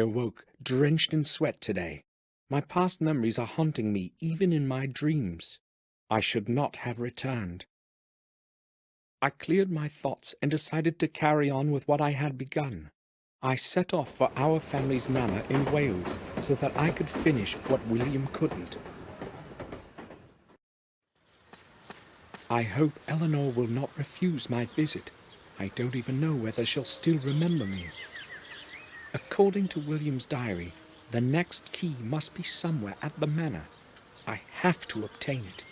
awoke, drenched in sweat today. My past memories are haunting me even in my dreams. I should not have returned. I cleared my thoughts and decided to carry on with what I had begun. I set off for our family's manor in Wales so that I could finish what William couldn't. I hope Eleanor will not refuse my visit. I don't even know whether she'll still remember me. According to William's diary, the next key must be somewhere at the manor. I have to obtain it.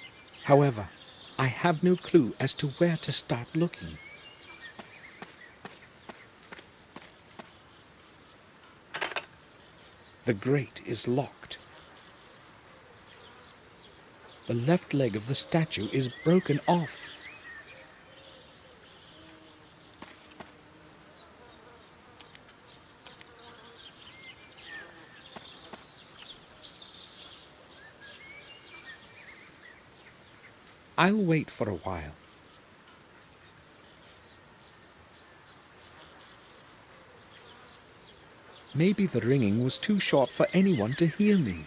However, I have no clue as to where to start looking. The grate is locked. The left leg of the statue is broken off. I'll wait for a while. Maybe the ringing was too short for anyone to hear me.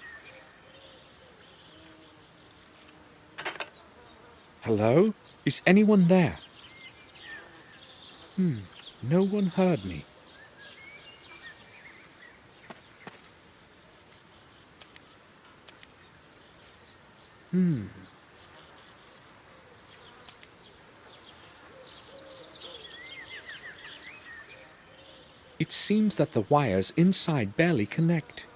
Hello? Is anyone there? No one heard me. It seems that the wires inside barely connect.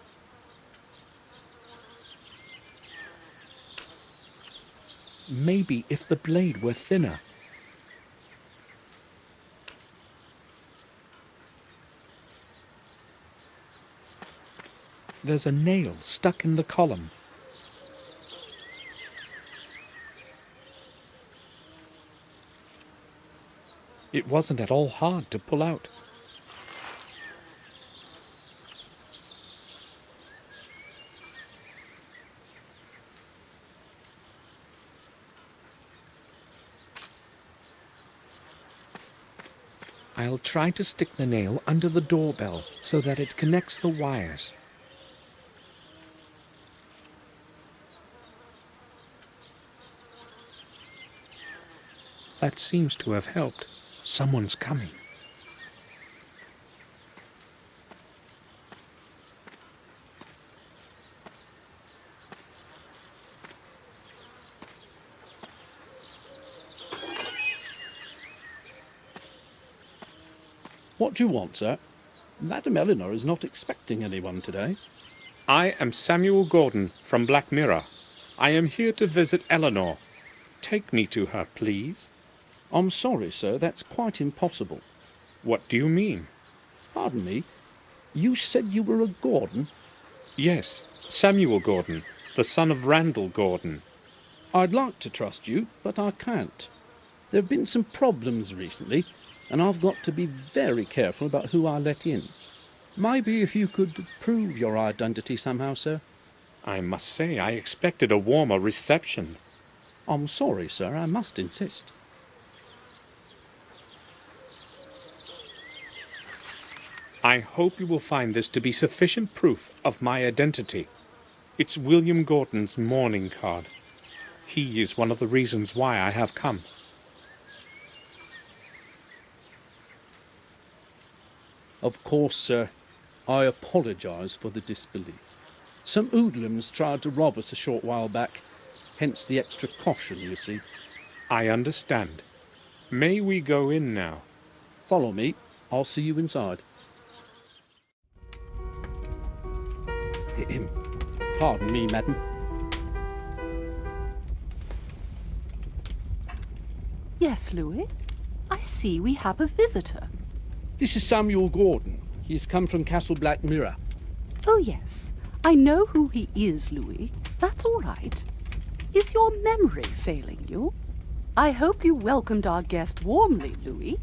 Maybe if the blade were thinner. There's a nail stuck in the column. It wasn't at all hard to pull out. I'll try to stick the nail under the doorbell so that it connects the wires. That seems to have helped. Someone's coming. What do you want, sir? Madam Eleanor is not expecting anyone today. I am Samuel Gordon from Black Mirror. I am here to visit Eleanor. Take me to her, please. I'm sorry, sir, that's quite impossible. What do you mean? Pardon me, you said you were a Gordon? Yes, Samuel Gordon, the son of Randall Gordon. I'd like to trust you, but I can't. There have been some problems recently, and I've got to be very careful about who I let in. Maybe if you could prove your identity somehow, sir. I must say I expected a warmer reception. I'm sorry, sir, I must insist. I hope you will find this to be sufficient proof of my identity. It's William Gordon's mourning card. He is one of the reasons why I have come. Of course, sir. I apologise for the disbelief. Some hoodlums tried to rob us a short while back, hence the extra caution, you see. I understand. May we go in now? Follow me. I'll see you inside. Pardon me, madam. Yes, Louis? I see we have a visitor. This is Samuel Gordon. He has come from Castle Black Mirror. Oh, yes. I know who he is, Louis. That's all right. Is your memory failing you? I hope you welcomed our guest warmly, Louis.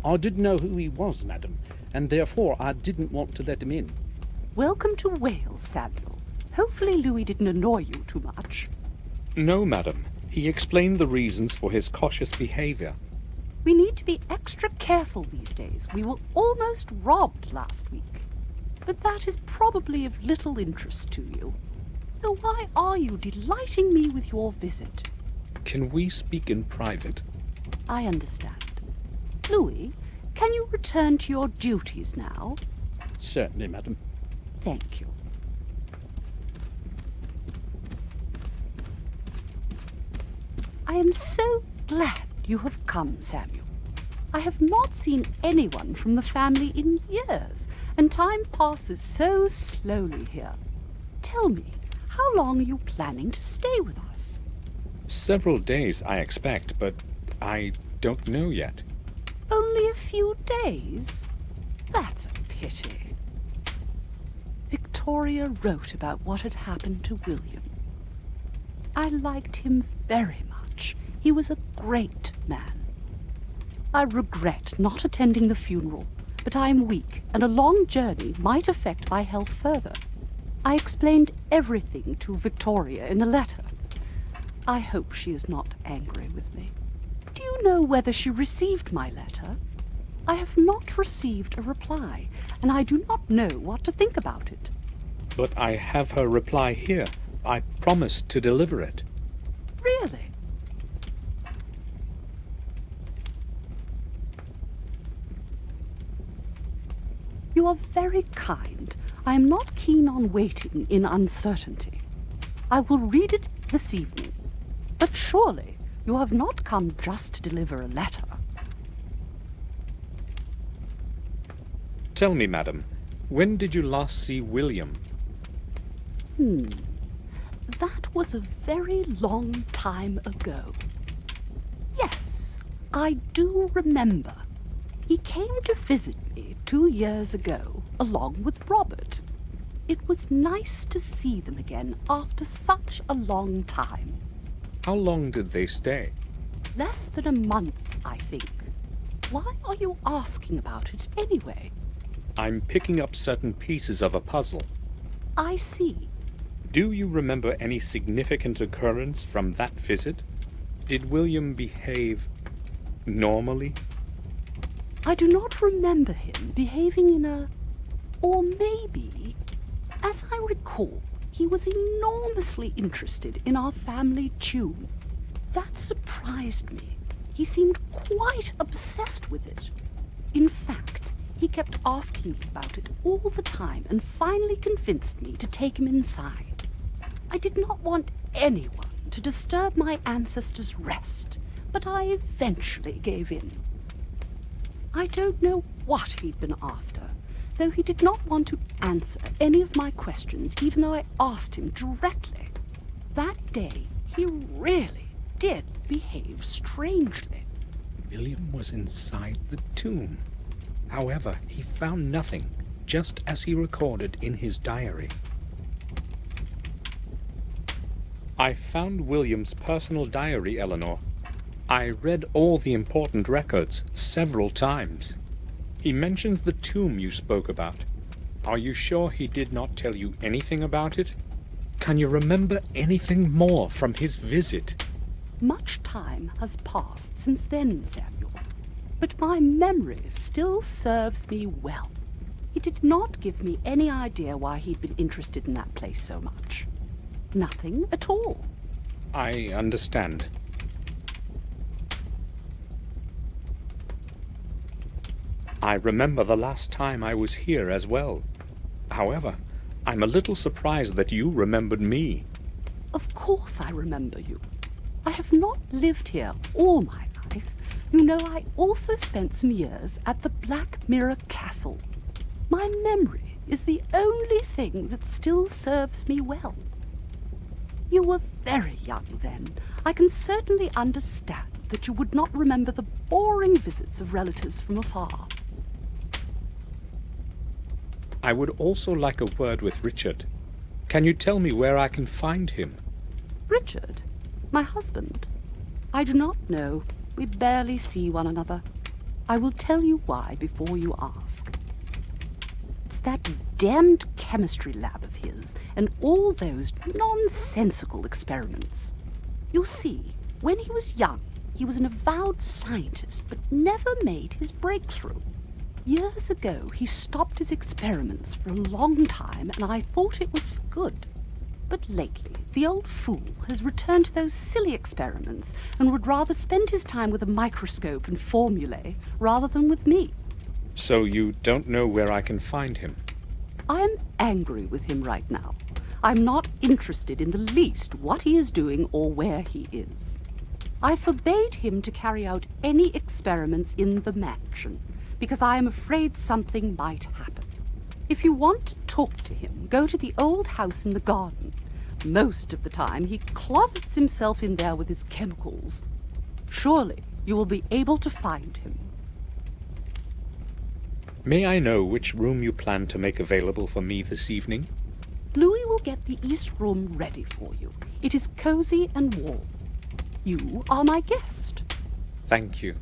I didn't know who he was, madam, and therefore I didn't want to let him in. Welcome to Wales, Samuel. Hopefully Louis didn't annoy you too much. No, madam. He explained the reasons for his cautious behaviour. We need to be extra careful these days. We were almost robbed last week. but that is probably of little interest to you. So why are you delighting me with your visit? Can we speak in private? I understand. Louis, can you return to your duties now? Certainly, madam. Thank you. I am so glad you have come, Samuel. I have not seen anyone from the family in years, and time passes so slowly here. Tell me, how long are you planning to stay with us? Several days, I expect, but I don't know yet. Only a few days? That's a pity. Victoria wrote about what had happened to William. I liked him very much. He was a great man. I regret not attending the funeral, but I am weak, and a long journey might affect my health further. I explained everything to Victoria in a letter. I hope she is not angry with me. Do you know whether she received my letter? I have not received a reply, and I do not know what to think about it. But I have her reply here. I promised to deliver it. Really? You are very kind. I am not keen on waiting in uncertainty. I will read it this evening. But surely you have not come just to deliver a letter. Tell me, madam, when did you last see William? That was a very long time ago. Yes, I do remember. He came to visit me 2 years ago, along with Robert. It was nice to see them again after such a long time. How long did they stay? Less than a month, I think. Why are you asking about it anyway? I'm picking up certain pieces of a puzzle. I see. Do you remember any significant occurrence from that visit? Did William behave normally? I do not remember him behaving in a... Or maybe, as I recall, he was enormously interested in our family tune. That surprised me. He seemed quite obsessed with it. In fact, he kept asking me about it all the time and finally convinced me to take him inside. I did not want anyone to disturb my ancestors' rest, but I eventually gave in. I don't know what he'd been after, though he did not want to answer any of my questions, even though I asked him directly. That day, he really did behave strangely. William was inside the tomb. However, he found nothing, just as he recorded in his diary. I found William's personal diary, Eleanor. I read all the important records several times. He mentions the tomb you spoke about. Are you sure he did not tell you anything about it? Can you remember anything more from his visit? Much time has passed since then, Samuel, but my memory still serves me well. He did not give me any idea why he'd been interested in that place so much. Nothing at all. I understand. I remember the last time I was here as well. However, I'm a little surprised that you remembered me. Of course I remember you. I have not lived here all my life. You know, I also spent some years at the Black Mirror Castle. My memory is the only thing that still serves me well. You were very young then. I can certainly understand that you would not remember the boring visits of relatives from afar. I would also like a word with Richard. Can you tell me where I can find him? Richard? My husband? I do not know. We barely see one another. I will tell you why before you ask. It's that damned chemistry lab of his and all those nonsensical experiments. You see, when he was young, he was an avowed scientist but never made his breakthrough. Years ago, he stopped his experiments for a long time, and I thought it was for good. But lately, the old fool has returned to those silly experiments and would rather spend his time with a microscope and formulae rather than with me. So you don't know where I can find him? I am angry with him right now. I'm not interested in the least what he is doing or where he is. I forbade him to carry out any experiments in the mansion, because I am afraid something might happen. If you want to talk to him, go to the old house in the garden. Most of the time, he closets himself in there with his chemicals. Surely you will be able to find him. May I know which room you plan to make available for me this evening? Louis will get the east room ready for you. It is cozy and warm. You are my guest. Thank you.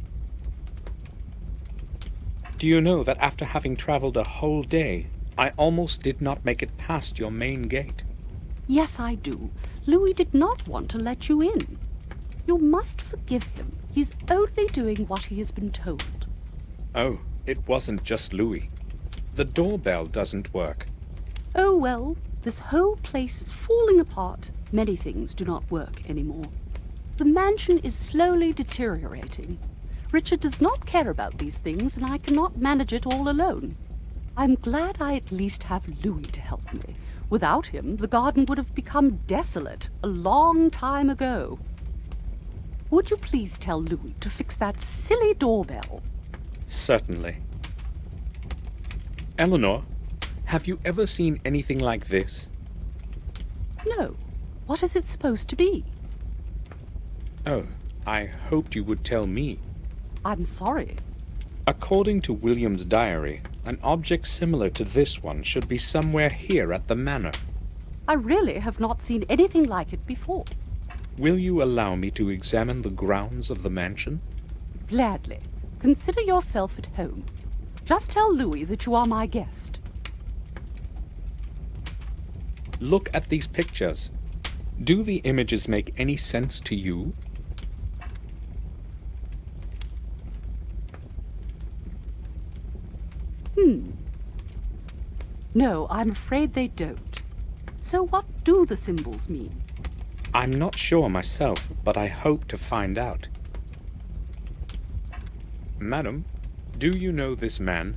Do you know that after having traveled a whole day, I almost did not make it past your main gate? Yes, I do. Louis did not want to let you in. You must forgive him. He's only doing what he has been told. Oh, it wasn't just Louis. The doorbell doesn't work. Oh, well, this whole place is falling apart. Many things do not work anymore. The mansion is slowly deteriorating. Richard does not care about these things, and I cannot manage it all alone. I'm glad I at least have Louis to help me. Without him, the garden would have become desolate a long time ago. Would you please tell Louis to fix that silly doorbell? Certainly. Eleanor, have you ever seen anything like this? No. What is it supposed to be? Oh, I hoped you would tell me. I'm sorry. According to William's diary, an object similar to this one should be somewhere here at the manor. I really have not seen anything like it before. Will you allow me to examine the grounds of the mansion? Gladly. Consider yourself at home. Just tell Louis that you are my guest. Look at these pictures. Do the images make any sense to you? No, I'm afraid they don't. So what do the symbols mean? I'm not sure myself, but I hope to find out. Madam, do you know this man?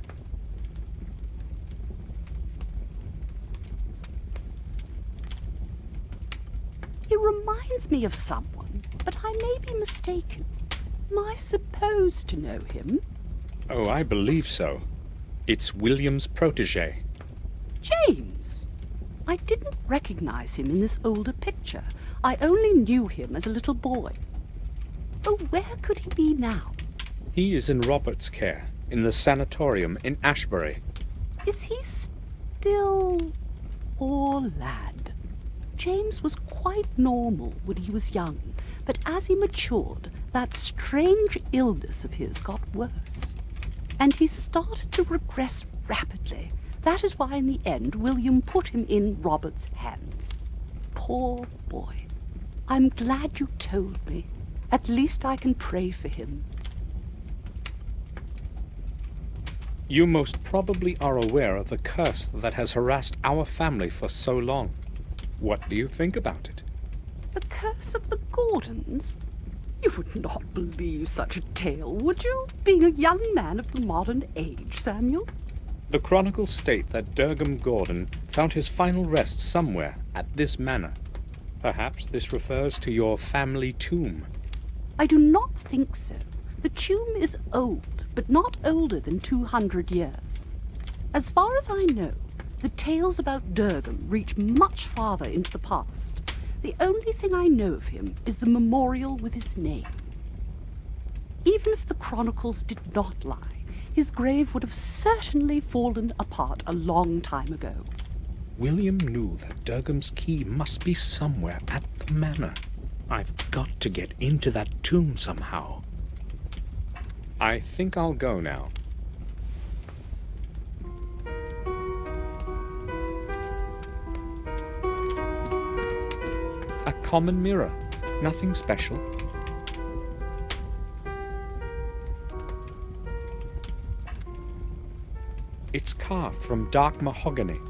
He reminds me of someone, but I may be mistaken. Am I supposed to know him? Oh, I believe so. It's William's protégé. James! I didn't recognize him in this older picture. I only knew him as a little boy. Oh, where could he be now? He is in Robert's care, in the sanatorium in Ashbury. Is he still... Poor lad. James was quite normal when he was young, but as he matured, that strange illness of his got worse. And he started to regress rapidly. That is why in the end William put him in Robert's hands. Poor boy. I'm glad you told me. At least I can pray for him. You most probably are aware of the curse that has harassed our family for so long. What do you think about it? The curse of the Gordons? You would not believe such a tale, would you? Being a young man of the modern age, Samuel? The chronicles state that Durham Gordon found his final rest somewhere at this manor. Perhaps this refers to your family tomb. I do not think so. The tomb is old, but not older than 200 years. As far as I know, the tales about Durham reach much farther into the past. The only thing I know of him is the memorial with his name. Even if the chronicles did not lie, his grave would have certainly fallen apart a long time ago. William knew that Durham's key must be somewhere at the manor. I've got to get into that tomb somehow. I think I'll go now. A common mirror. Nothing special. It's carved from dark mahogany.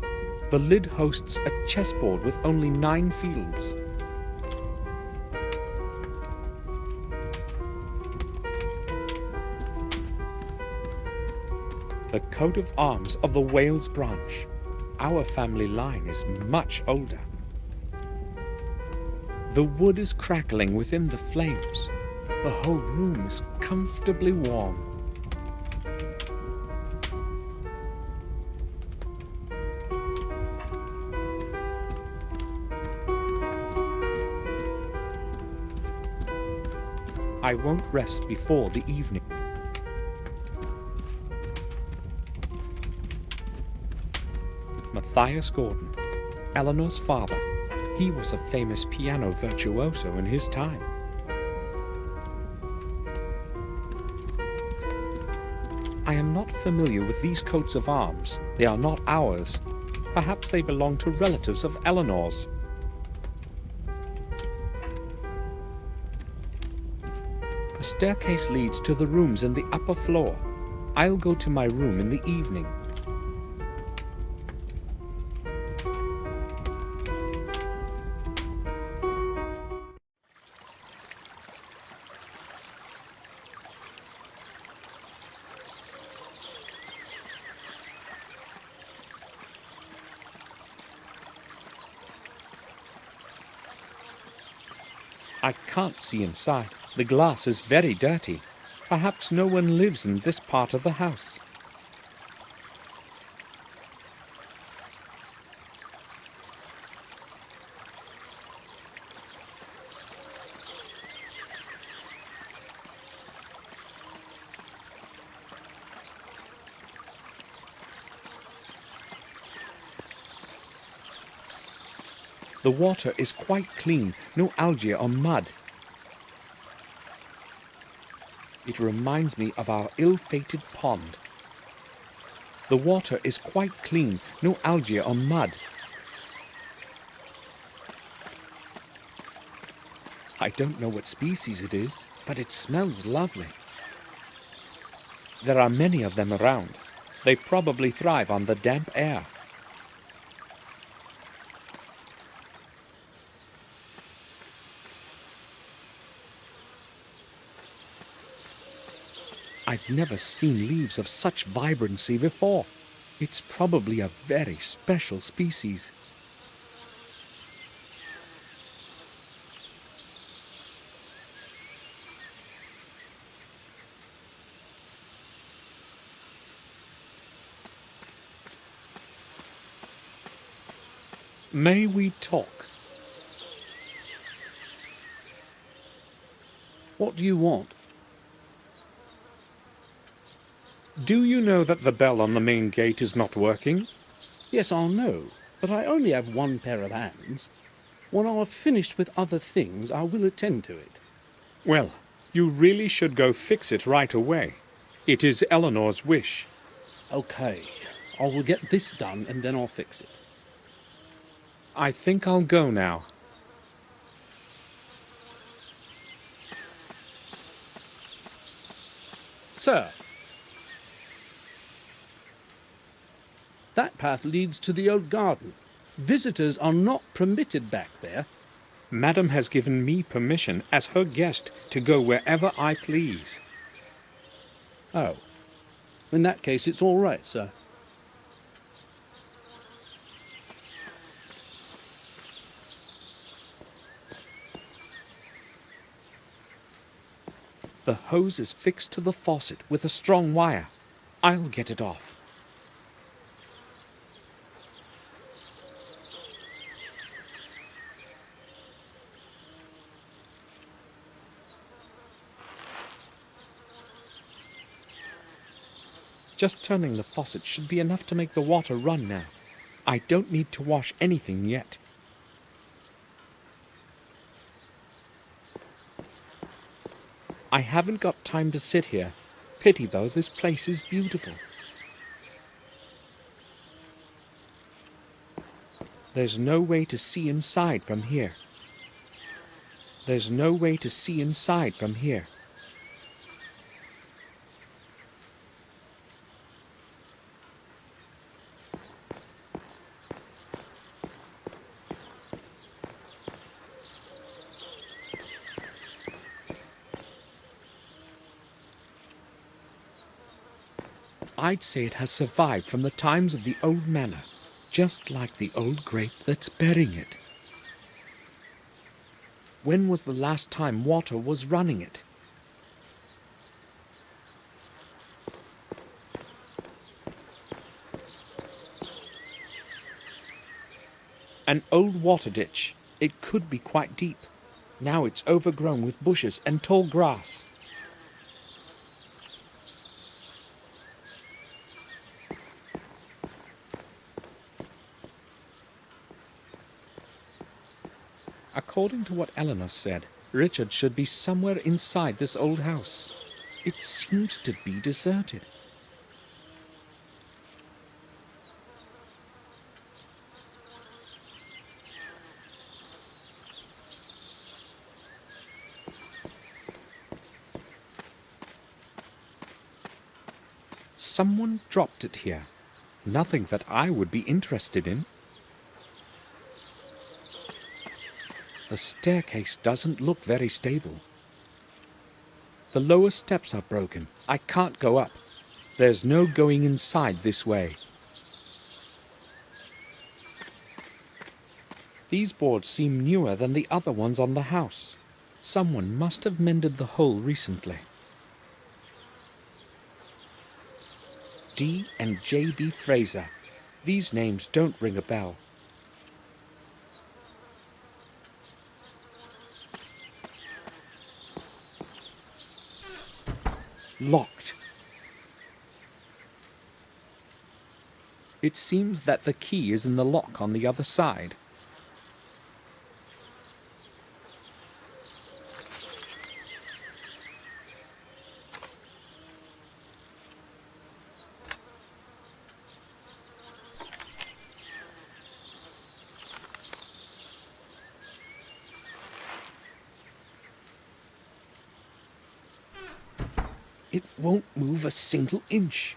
The lid hosts a chessboard with only 9 fields. The coat of arms of the Wales branch. Our family line is much older. The wood is crackling within the flames. The whole room is comfortably warm. I won't rest before the evening. Matthias Gordon, Eleanor's father. He was a famous piano virtuoso in his time. I am not familiar with these coats of arms. They are not ours. Perhaps they belong to relatives of Eleanor's. The staircase leads to the rooms in the upper floor. I'll go to my room in the evening. I can't see inside. The glass is very dirty. Perhaps no one lives in this part of the house. The water is quite clean, no algae or mud. It reminds me of our ill-fated pond. The water is quite clean, no algae or mud. I don't know what species it is, but it smells lovely. There are many of them around. They probably thrive on the damp air. I've never seen leaves of such vibrancy before. It's probably a very special species. May we talk? What do you want? Do you know that the bell on the main gate is not working? Yes, I'll know, but I only have one pair of hands. When I have finished with other things, I will attend to it. Well, you really should go fix it right away. It is Eleanor's wish. Okay, I will get this done and then I'll fix it. I think I'll go now. Sir, that path leads to the old garden. Visitors are not permitted back there. Madam has given me permission as her guest to go wherever I please. Oh, in that case it's all right, sir. The hose is fixed to the faucet with a strong wire. I'll get it off. Just turning the faucet should be enough to make the water run now. I don't need to wash anything yet. I haven't got time to sit here. Pity though, this place is beautiful. There's no way to see inside from here. There's no way to see inside from here. I'd say it has survived from the times of the old manor, just like the old grape that's bearing it. When was the last time water was running it? An old water ditch. It could be quite deep. Now it's overgrown with bushes and tall grass. According to what Eleanor said, Richard should be somewhere inside this old house. It seems to be deserted. Someone dropped it here. Nothing that I would be interested in. The staircase doesn't look very stable. The lower steps are broken. I can't go up. There's no going inside this way. These boards seem newer than the other ones on the house. Someone must have mended the hole recently. D and J.B. Fraser. These names don't ring a bell. Locked. It seems that the key is in the lock on the other side. It won't move a single inch.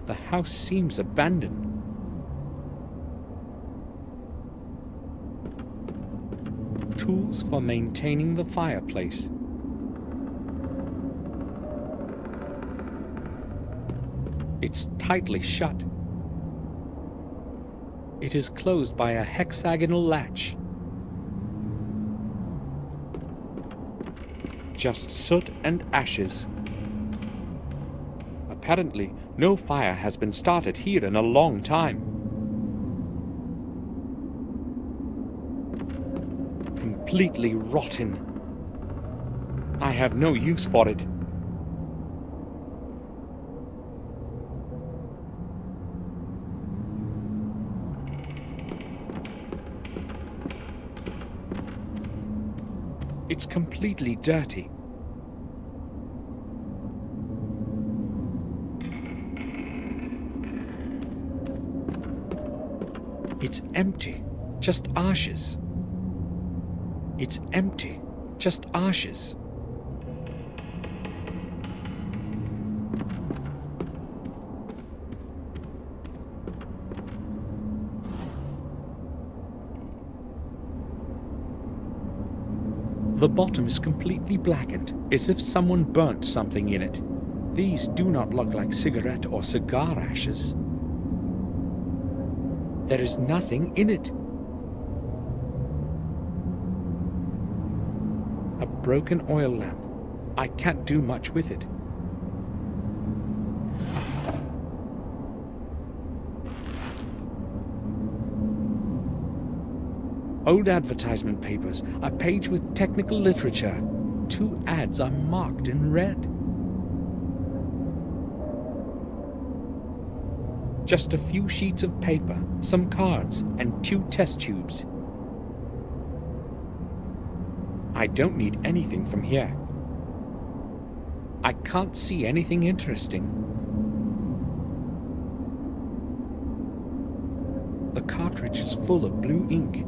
The house seems abandoned. Tools for maintaining the fireplace. It's tightly shut. It is closed by a hexagonal latch. Just soot and ashes. Apparently, no fire has been started here in a long time. Completely rotten. I have no use for it. It's completely dirty. It's empty, just ashes. It's empty, just ashes. The bottom is completely blackened, as if someone burnt something in it. These do not look like cigarette or cigar ashes. There is nothing in it. A broken oil lamp. I can't do much with it. Old advertisement papers, a page with technical literature. 2 ads are marked in red. Just a few sheets of paper, some cards, and 2 test tubes. I don't need anything from here. I can't see anything interesting. The cartridge is full of blue ink.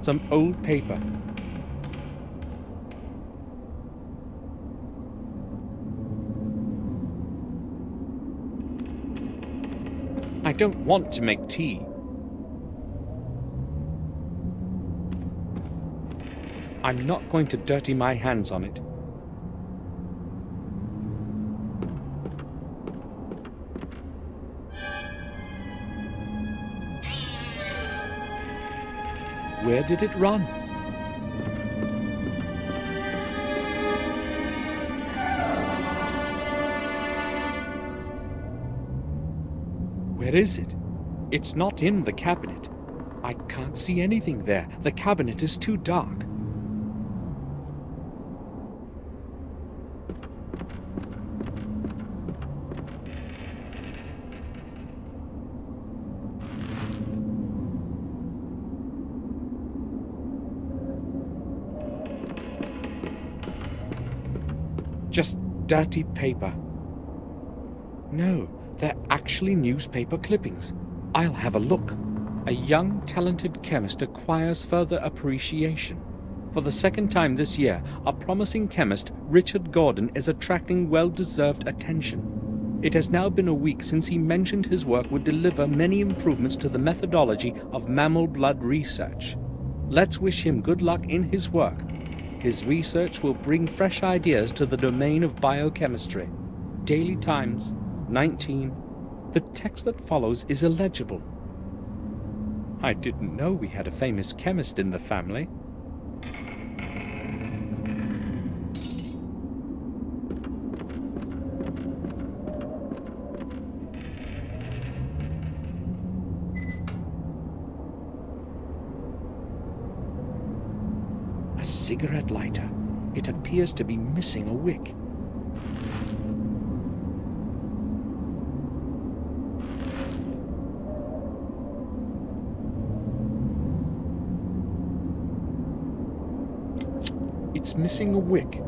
Some old paper. don't want to make tea. I'm not going to dirty my hands on it. Where did it run? Where is it? It's not in the cabinet. I can't see anything there. The cabinet is too dark. Just dirty paper. No, they're actually newspaper clippings. I'll have a look. A young, talented chemist acquires further appreciation. For the second time this year, a promising chemist, Richard Gordon, is attracting well-deserved attention. It has now been a week since he mentioned his work would deliver many improvements to the methodology of mammal blood research. Let's wish him good luck in his work. His research will bring fresh ideas to the domain of biochemistry. Daily Times, 19. The text that follows is illegible. I didn't know we had a famous chemist in the family. A cigarette lighter. It appears to be missing a wick. It's missing a wick.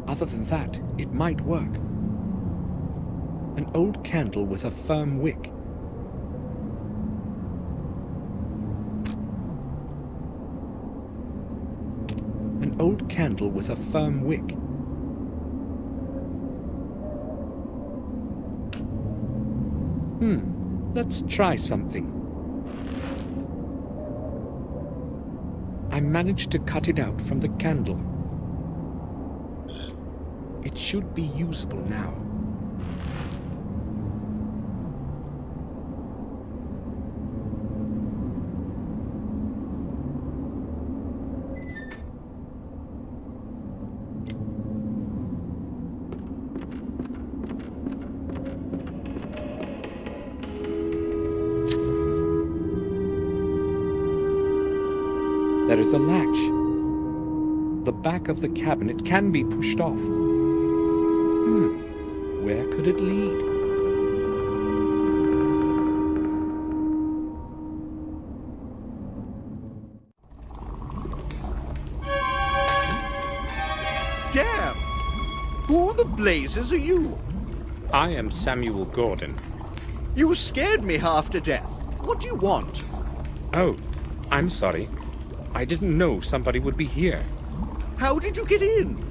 Other than that, it might work. An old candle with a firm wick. An old candle with a firm wick. Let's try something. I managed to cut it out from the candle. It should be usable now. There is a latch. The back of the cabinet can be pushed off. Where could it lead? Damn! Who the blazes are you? I am Samuel Gordon. You scared me half to death. What do you want? Oh, I'm sorry. I didn't know somebody would be here. How did you get in?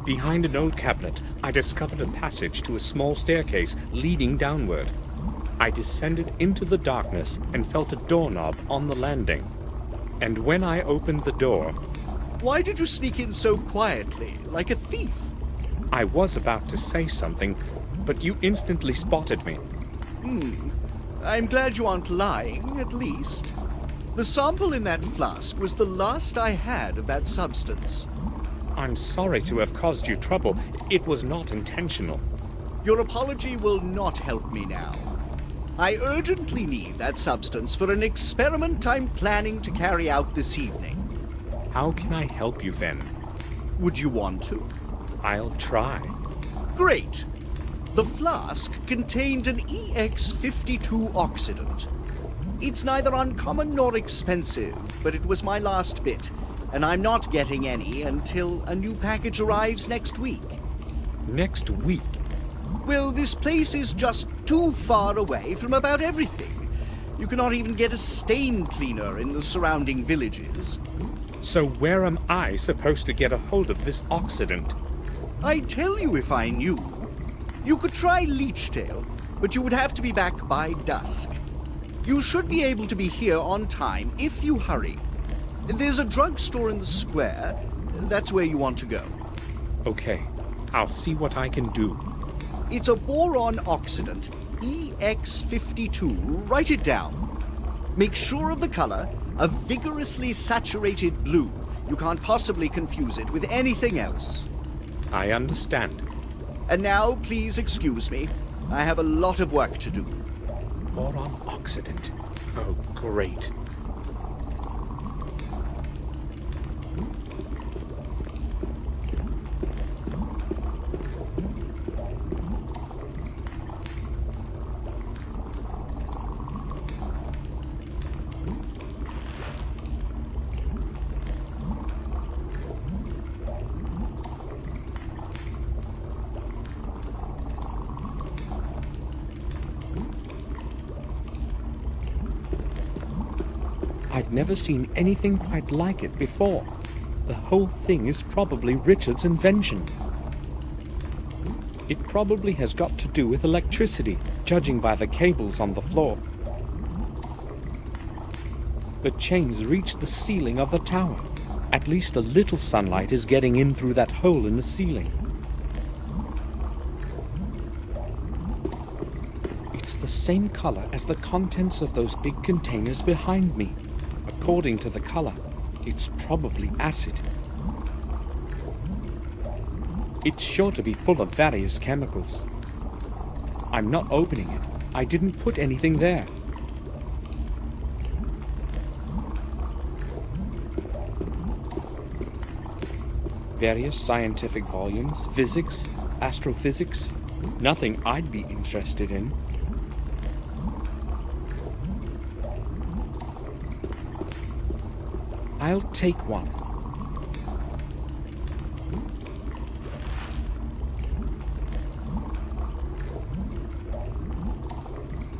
Behind an old cabinet, I discovered a passage to a small staircase leading downward. I descended into the darkness and felt a doorknob on the landing. And when I opened the door, Why did you sneak in so quietly, like a thief? I was about to say something, but you instantly spotted me. I'm glad you aren't lying, at least. The sample in that flask was the last I had of that substance. I'm sorry to have caused you trouble. It was not intentional. Your apology will not help me now. I urgently need that substance for an experiment I'm planning to carry out this evening. How can I help you then? Would you want to? I'll try. Great! The flask contained an EX52 oxidant. It's neither uncommon nor expensive, but it was my last bit, and I'm not getting any until a new package arrives next week. Next week? Well, this place is just too far away from about everything. You cannot even get a stain cleaner in the surrounding villages. So where am I supposed to get a hold of this oxidant? I'd tell you if I knew. You could try Leechtail, but you would have to be back by dusk. You should be able to be here on time if you hurry. There's a drugstore in the square. That's where you want to go. Okay, I'll see what I can do. It's a boron oxidant, EX52. Write it down. Make sure of the color, a vigorously saturated blue. You can't possibly confuse it with anything else. I understand. And now, please excuse me. I have a lot of work to do. Boron oxidant. Oh, great. I've never seen anything quite like it before. The whole thing is probably Richard's invention. It probably has got to do with electricity, judging by the cables on the floor. The chains reach the ceiling of the tower. At least a little sunlight is getting in through that hole in the ceiling. It's the same color as the contents of those big containers behind me. According to the color, it's probably acid. It's sure to be full of various chemicals. I'm not opening it. I didn't put anything there. Various scientific volumes, physics, astrophysics. Nothing I'd be interested in. I'll take one.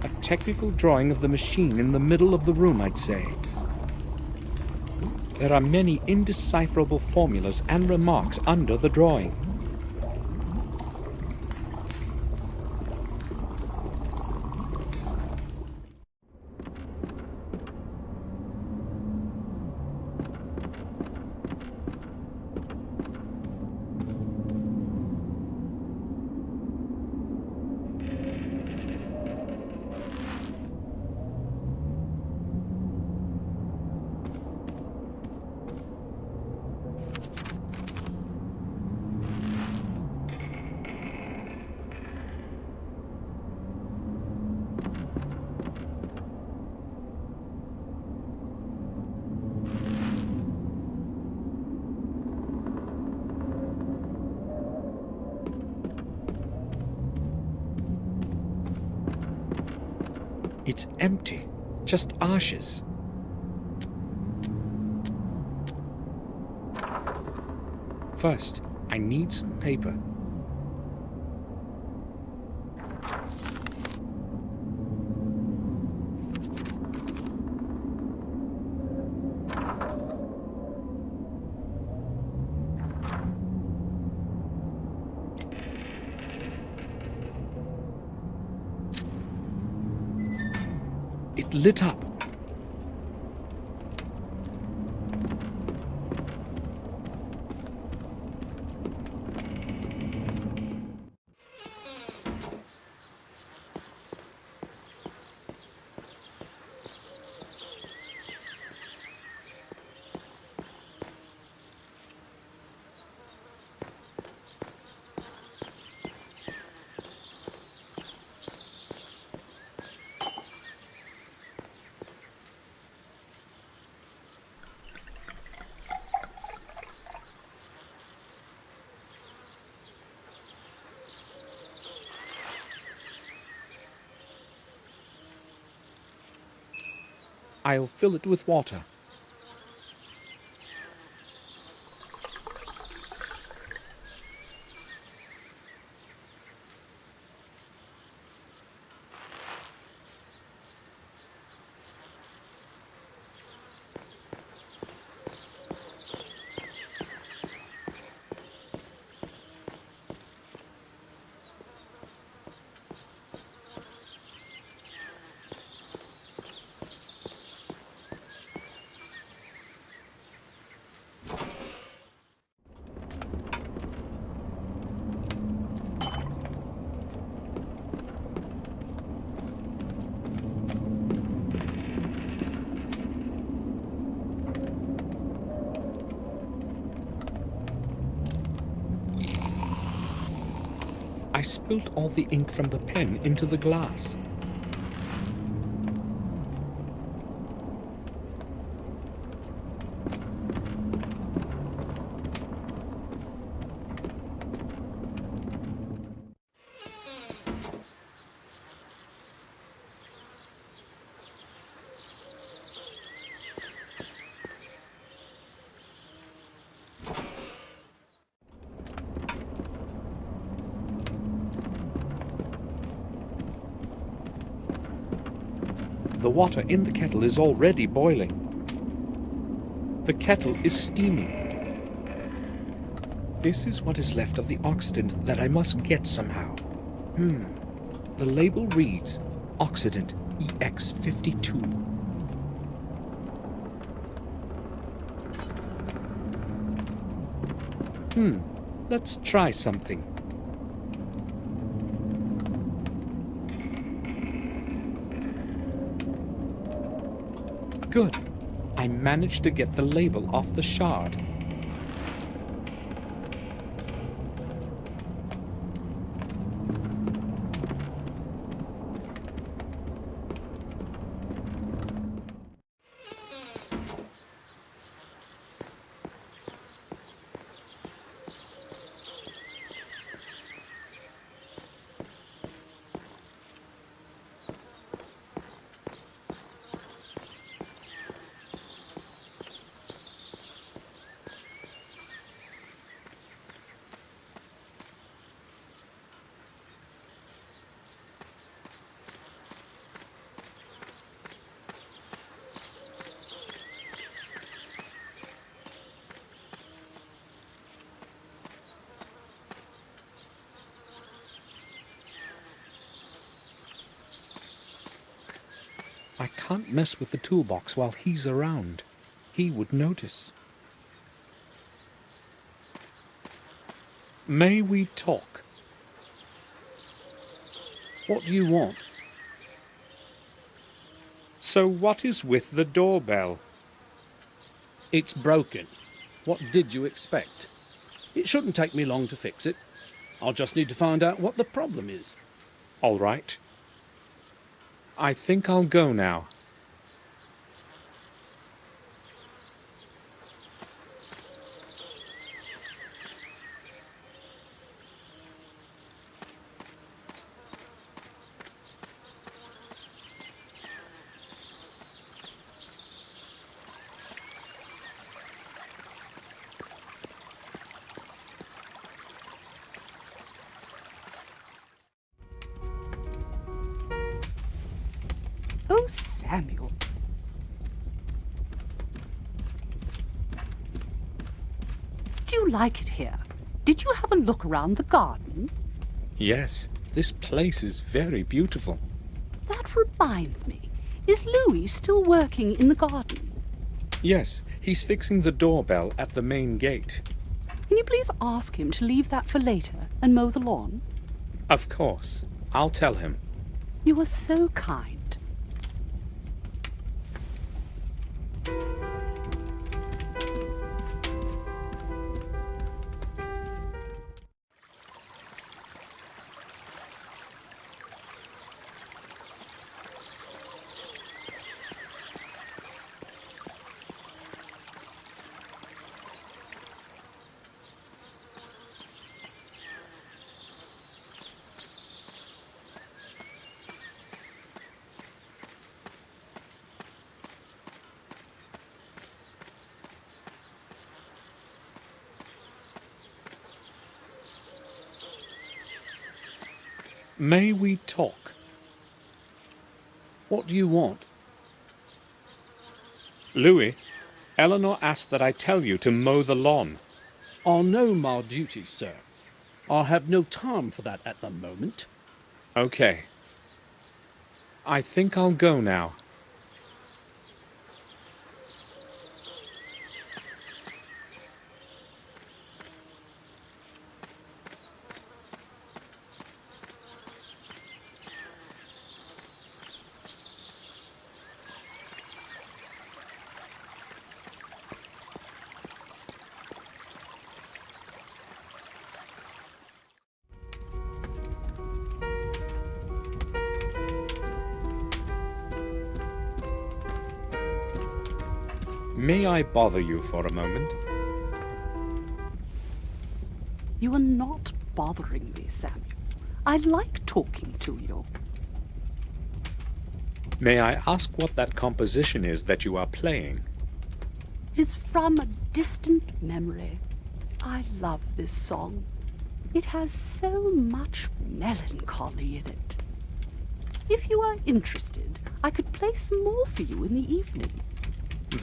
A technical drawing of the machine in the middle of the room, I'd say. There are many indecipherable formulas and remarks under the drawing. It's empty, just ashes. First, I need some paper. It lit up. I'll fill it with water. I spilt all the ink from the pen into the glass. The water in the kettle is already boiling. The kettle is steaming. This is what is left of the oxidant that I must get somehow. The label reads Oxidant EX52. Let's try something. Good. I managed to get the label off the shard. I can't mess with the toolbox while he's around. He would notice. May we talk? What do you want? So what is with the doorbell? It's broken. What did you expect? It shouldn't take me long to fix it. I'll just need to find out what the problem is. All right. I think I'll go now. Oh, Samuel. Do you like it here? Did you have a look around the garden? Yes, this place is very beautiful. That reminds me. Is Louis still working in the garden? Yes, he's fixing the doorbell at the main gate. Can you please ask him to leave that for later and mow the lawn? Of course. I'll tell him. You are so kind. May we talk? What do you want? Louis, Eleanor asked that I tell you to mow the lawn. I know my duty, sir. I have no time for that at the moment. Okay. I think I'll go now. May I bother you for a moment? You are not bothering me, Samuel. I like talking to you. May I ask what that composition is that you are playing? It is from a distant memory. I love this song. It has so much melancholy in it. If you are interested, I could play some more for you in the evening.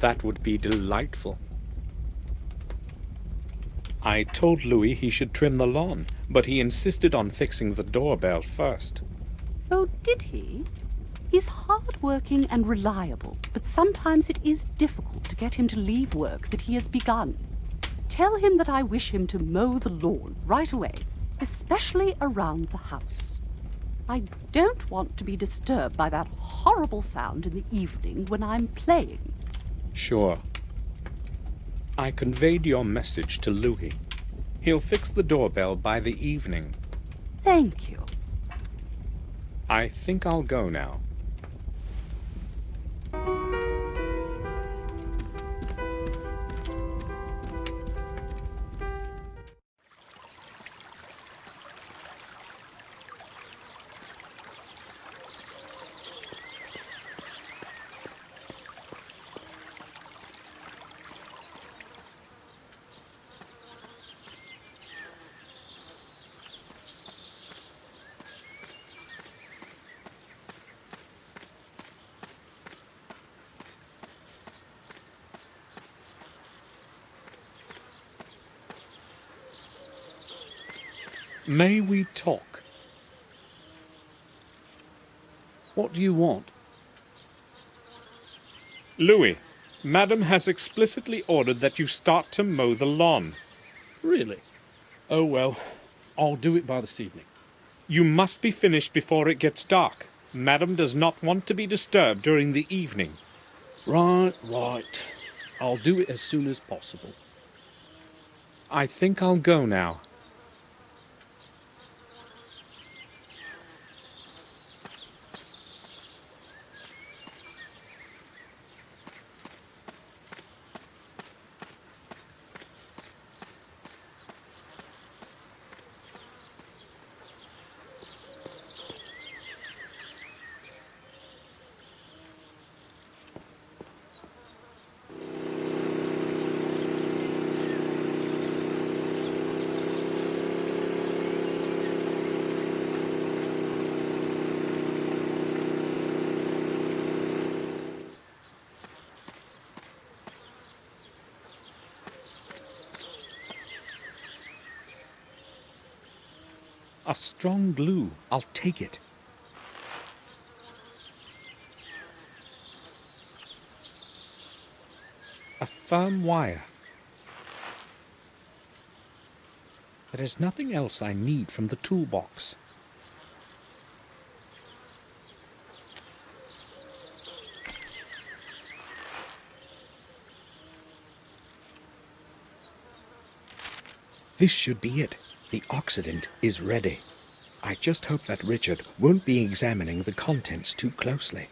That would be delightful. I told Louis he should trim the lawn, but he insisted on fixing the doorbell first. Oh, did he? He's hard-working and reliable, but sometimes it is difficult to get him to leave work that he has begun. Tell him that I wish him to mow the lawn right away, especially around the house. I don't want to be disturbed by that horrible sound in the evening when I'm playing. Sure. I conveyed your message to Louis. He'll fix the doorbell by the evening. Thank you. I think I'll go now. May we talk? What do you want? Louis, Madam has explicitly ordered that you start to mow the lawn. Really? Oh, well, I'll do it by this evening. You must be finished before it gets dark. Madam does not want to be disturbed during the evening. Right. I'll do it as soon as possible. I think I'll go now. A strong glue. I'll take it. A firm wire. There is nothing else I need from the toolbox. This should be it. The oxidant is ready. I just hope that Richard won't be examining the contents too closely.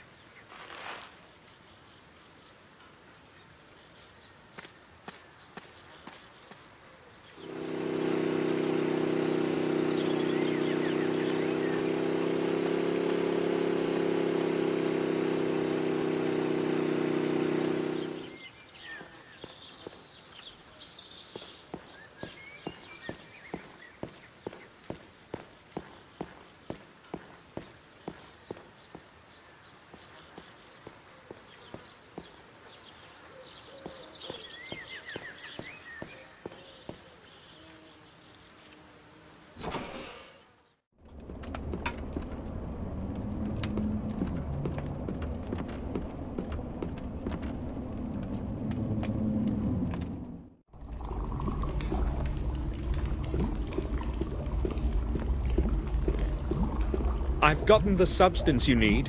I've gotten the substance you need.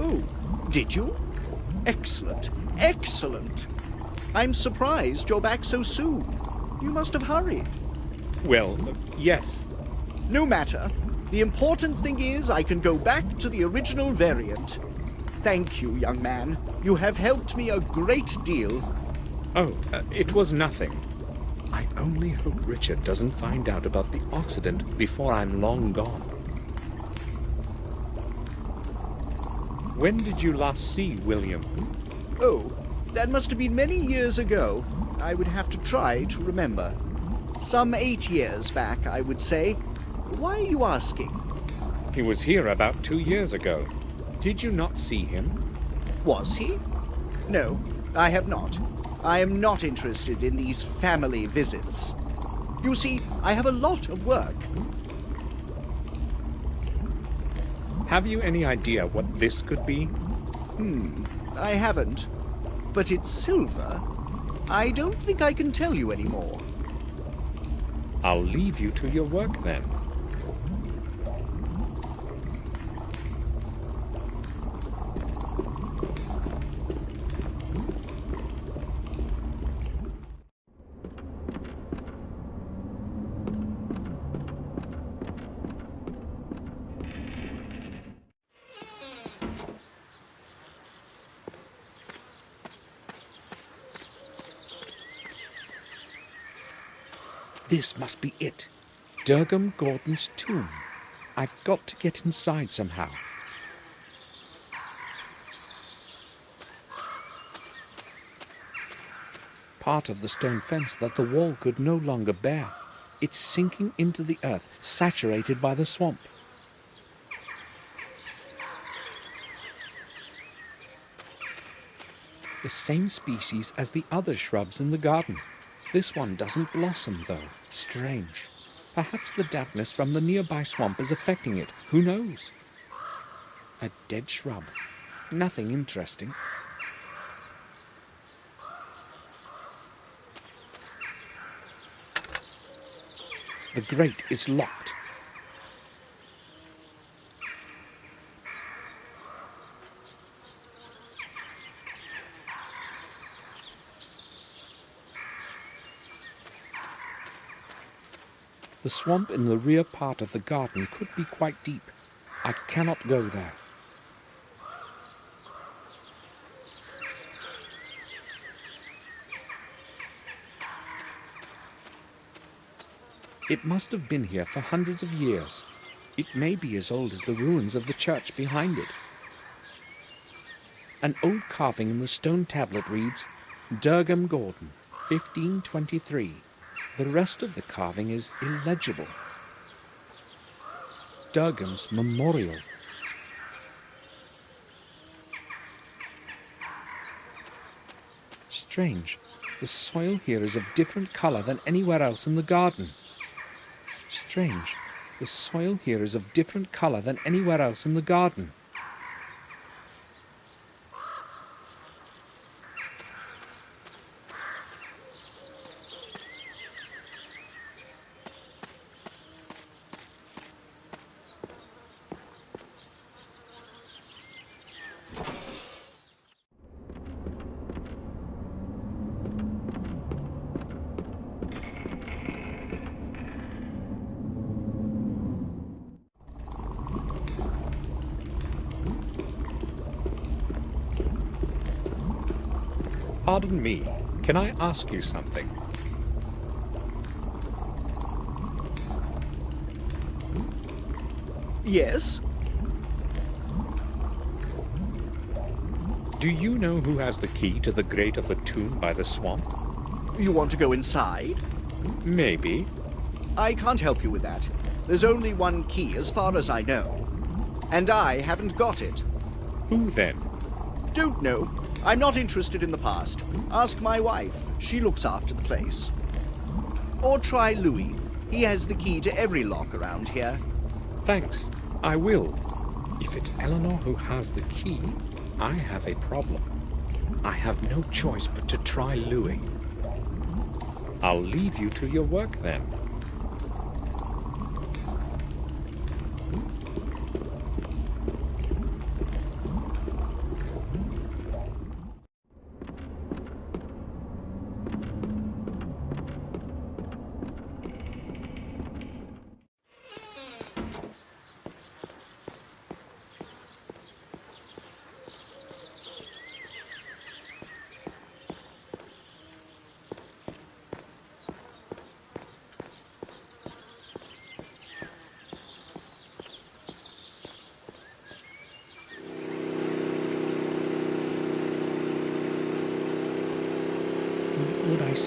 Oh, did you? Excellent. Excellent. I'm surprised you're back so soon. You must have hurried. Well, yes. No matter. The important thing is I can go back to the original variant. Thank you, young man. You have helped me a great deal. Oh, it was nothing. I only hope Richard doesn't find out about the Occident before I'm long gone. When did you last see William? Oh, that must have been many years ago. I would have to try to remember. Some 8 years back, I would say. Why are you asking? He was here about 2 years ago. Did you not see him? Was he? No, I have not. I am not interested in these family visits. You see, I have a lot of work. Have you any idea what this could be? I haven't. But it's silver. I don't think I can tell you anymore. I'll leave you to your work then. This must be it. Durgam Gordon's tomb. I've got to get inside somehow. Part of the stone fence that the wall could no longer bear. It's sinking into the earth, saturated by the swamp. The same species as the other shrubs in the garden. This one doesn't blossom, though. Strange. Perhaps the dampness from the nearby swamp is affecting it. Who knows? A dead shrub. Nothing interesting. The grate is locked. The swamp in the rear part of the garden could be quite deep. I cannot go there. It must have been here for hundreds of years. It may be as old as the ruins of the church behind it. An old carving in the stone tablet reads, Durgam Gordon, 1523. The rest of the carving is illegible. Durgam's memorial. Strange. The soil here is of different color than anywhere else in the garden. Strange. The soil here is of different color than anywhere else in the garden. Pardon me, can I ask you something? Yes? Do you know who has the key to the grate of the tomb by the swamp? You want to go inside? Maybe. I can't help you with that. There's only one key as far as I know. And I haven't got it. Who then? Don't know. I'm not interested in the past. Ask my wife. She looks after the place. Or try Louis. He has the key to every lock around here. Thanks, I will. If it's Eleanor who has the key, I have a problem. I have no choice but to try Louis. I'll leave you to your work then.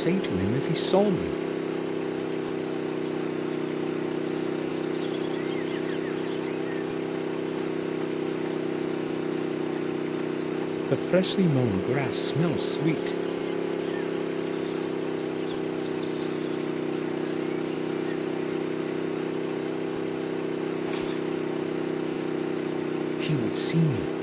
say to him if he saw me? The freshly mown grass smells sweet. He would see me.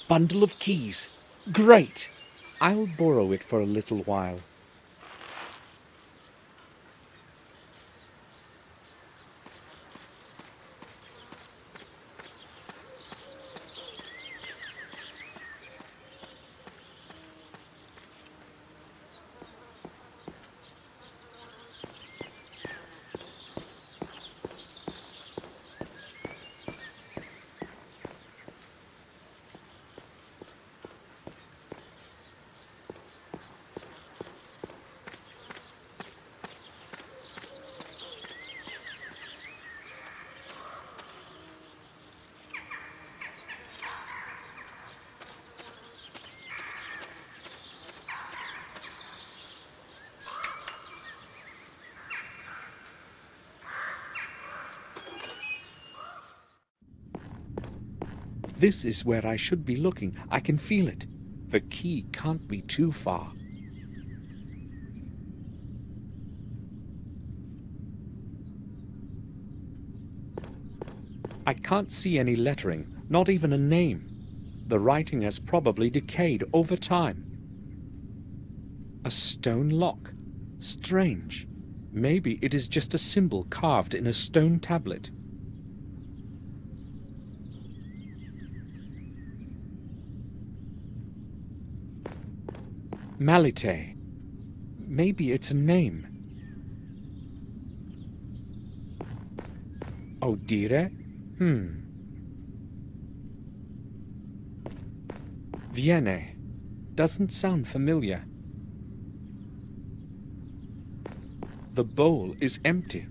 Bundle of keys. Great! I'll borrow it for a little while. This is where I should be looking. I can feel it. The key can't be too far. I can't see any lettering, not even a name. The writing has probably decayed over time. A stone lock. Strange. Maybe it is just a symbol carved in a stone tablet. Malite. Maybe it's a name. Odire? Viene. Doesn't sound familiar. The bowl is empty.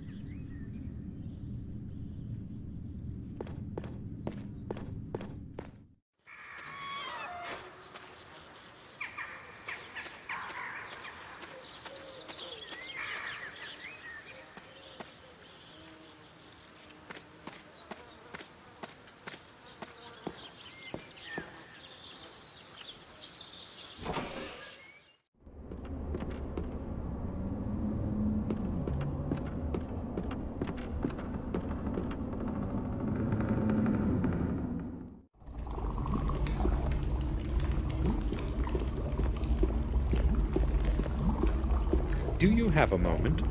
Do you have a moment?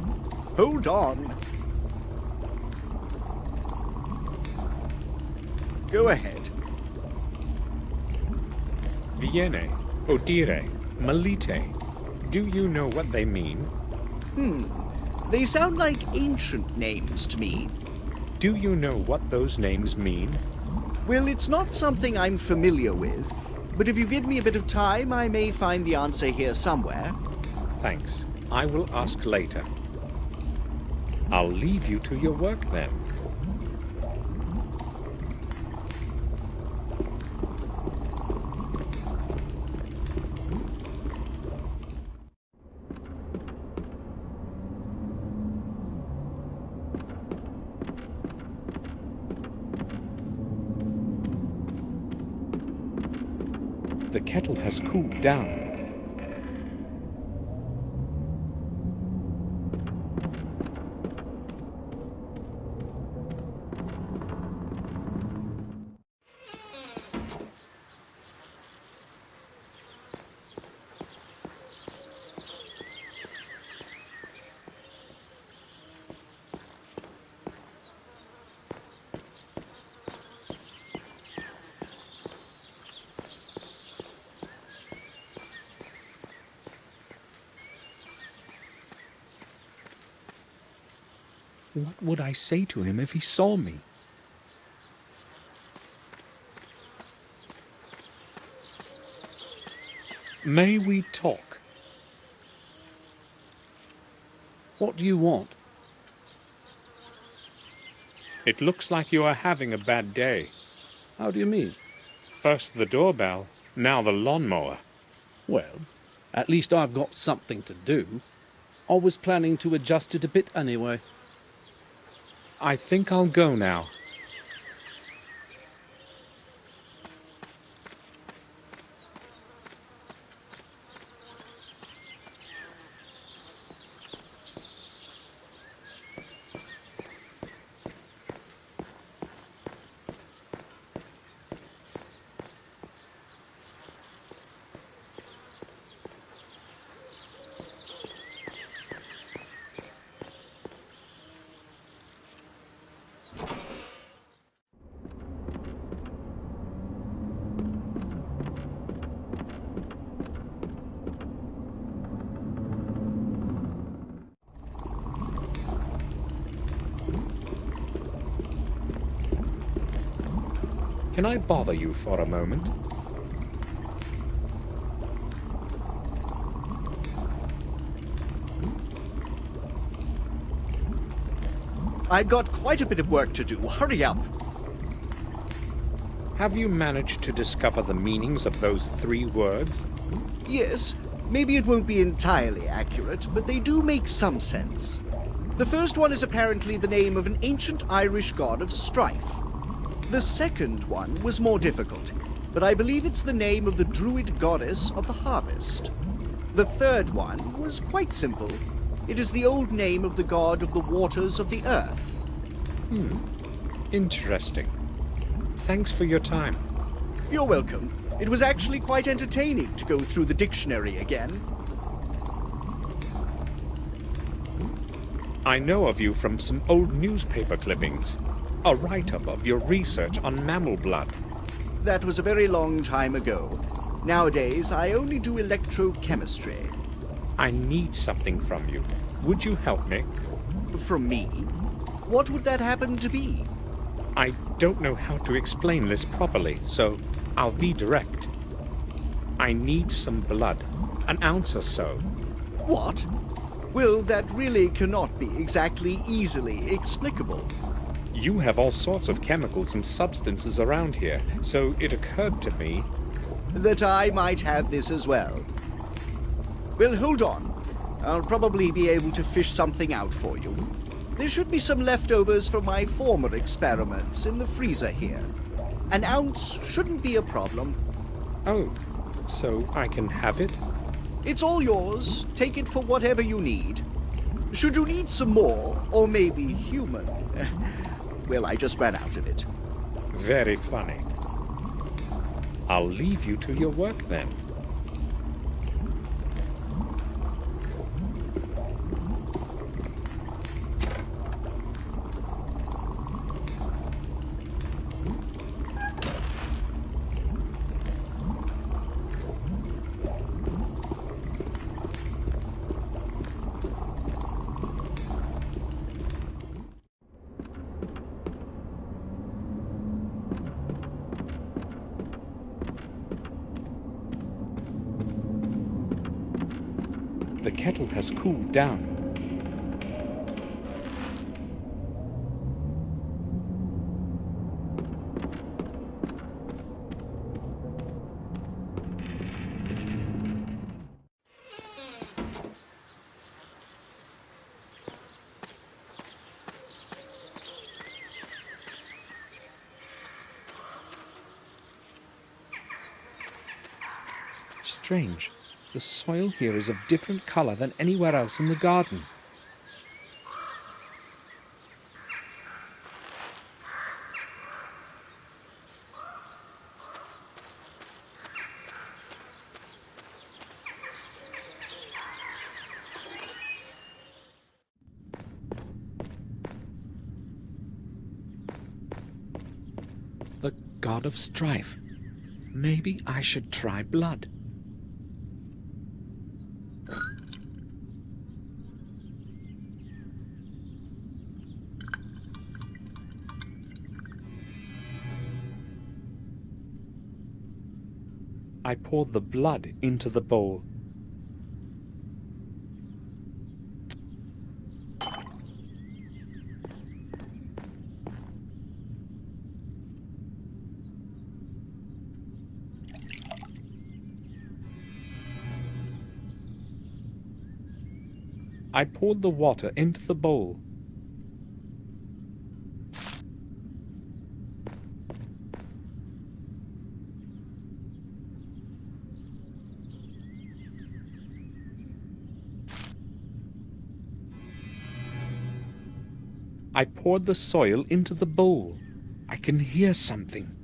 Hold on. Go ahead. Viene, odire, malite. Do you know what they mean? They sound like ancient names to me. Do you know what those names mean? Well, it's not something I'm familiar with, but if you give me a bit of time, I may find the answer here somewhere. Thanks. I will ask later. I'll leave you to your work then. The kettle has cooled down. What would I say to him if he saw me? May we talk? What do you want? It looks like you are having a bad day. How do you mean? First the doorbell, now the lawnmower. Well, at least I've got something to do. I was planning to adjust it a bit anyway. I think I'll go now. Can I bother you for a moment? I've got quite a bit of work to do. Hurry up. Have you managed to discover the meanings of those 3 words? Yes, maybe it won't be entirely accurate, but they do make some sense. The first one is apparently the name of an ancient Irish god of strife. The second one was more difficult, but I believe it's the name of the druid goddess of the harvest. The third one was quite simple. It is the old name of the god of the waters of the earth. Interesting. Thanks for your time. You're welcome. It was actually quite entertaining to go through the dictionary again. I know of you from some old newspaper clippings. A write-up of your research on mammal blood. That was a very long time ago. Nowadays, I only do electrochemistry. I need something from you. Would you help me? From me? What would that happen to be? I don't know how to explain this properly, so I'll be direct. I need some blood. An ounce or so. What? Well, that really cannot be exactly easily explicable. You have all sorts of chemicals and substances around here, so it occurred to me... That I might have this as well. Well, hold on. I'll probably be able to fish something out for you. There should be some leftovers from my former experiments in the freezer here. An ounce shouldn't be a problem. Oh, so I can have it? It's all yours. Take it for whatever you need. Should you need some more, or maybe human? Well, I just ran out of it. Very funny. I'll leave you to your work then. The kettle has cooled down. strange. The soil here is of different colour than anywhere else in the garden. The god of strife. Maybe I should try blood. I poured the blood into the bowl. I poured the water into the bowl. I poured the soil into the bowl. I can hear something.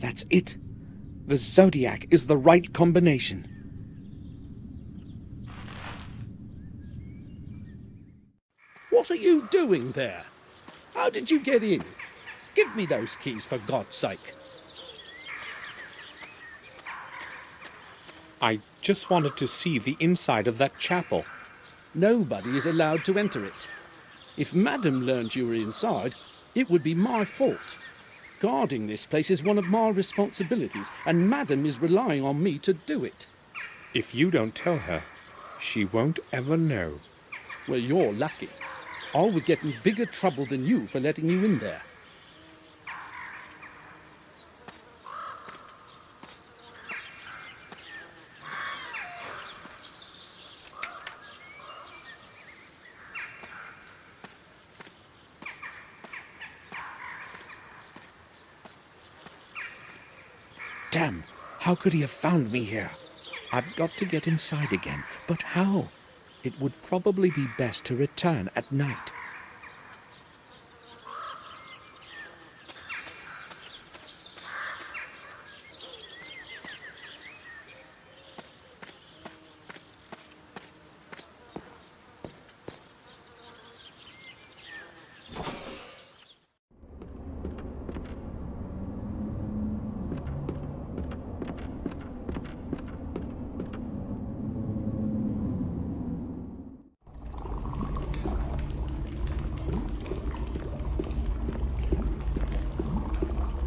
That's it. The zodiac is the right combination. What are you doing there? How did you get in? Give me those keys, for God's sake. I just wanted to see the inside of that chapel. Nobody is allowed to enter it. If Madam learned you were inside, it would be my fault. Guarding this place is one of my responsibilities, and Madam is relying on me to do it. If you don't tell her, she won't ever know. Well, you're lucky. I would get in bigger trouble than you for letting you in there. Damn, how could he have found me here? I've got to get inside again, but how? It would probably be best to return at night.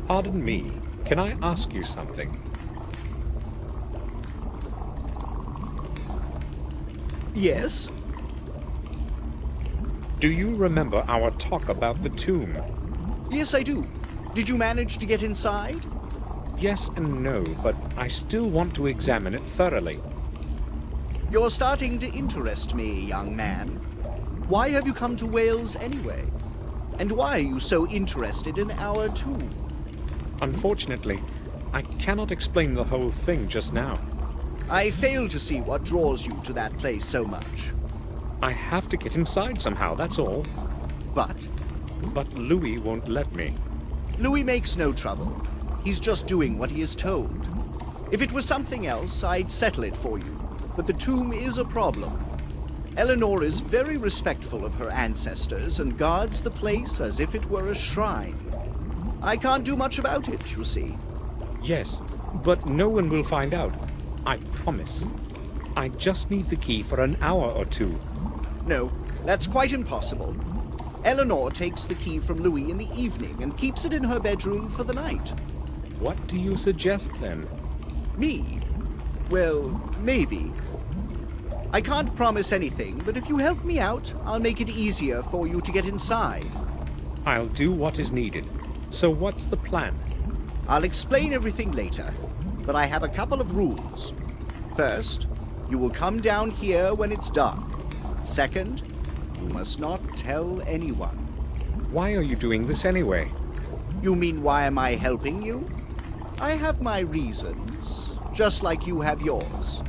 Pardon me, can I ask you something? Yes? Do you remember our talk about the tomb? Yes, I do. Did you manage to get inside? Yes and no, but I still want to examine it thoroughly. You're starting to interest me, young man. Why have you come to Wales anyway? And why are you so interested in our tomb? Unfortunately, I cannot explain the whole thing just now. I fail to see what draws you to that place so much. I have to get inside somehow, that's all. But But Louis won't let me. Louis makes no trouble. He's just doing what he is told. If it was something else, I'd settle it for you. But the tomb is a problem. Eleanor is very respectful of her ancestors and guards the place as if it were a shrine. I can't do much about it, you see. Yes, but no one will find out. I promise. I just need the key for an hour or two. No, that's quite impossible. Eleanor takes the key from Louis in the evening and keeps it in her bedroom for the night. What do you suggest then? Me? Well, maybe. I can't promise anything, but if you help me out, I'll make it easier for you to get inside. I'll do what is needed. So what's the plan? I'll explain everything later, but I have a couple of rules. First, you will come down here when it's dark. Second, you must not tell anyone. Why are you doing this anyway? You mean why am I helping you? I have my reasons, just like you have yours.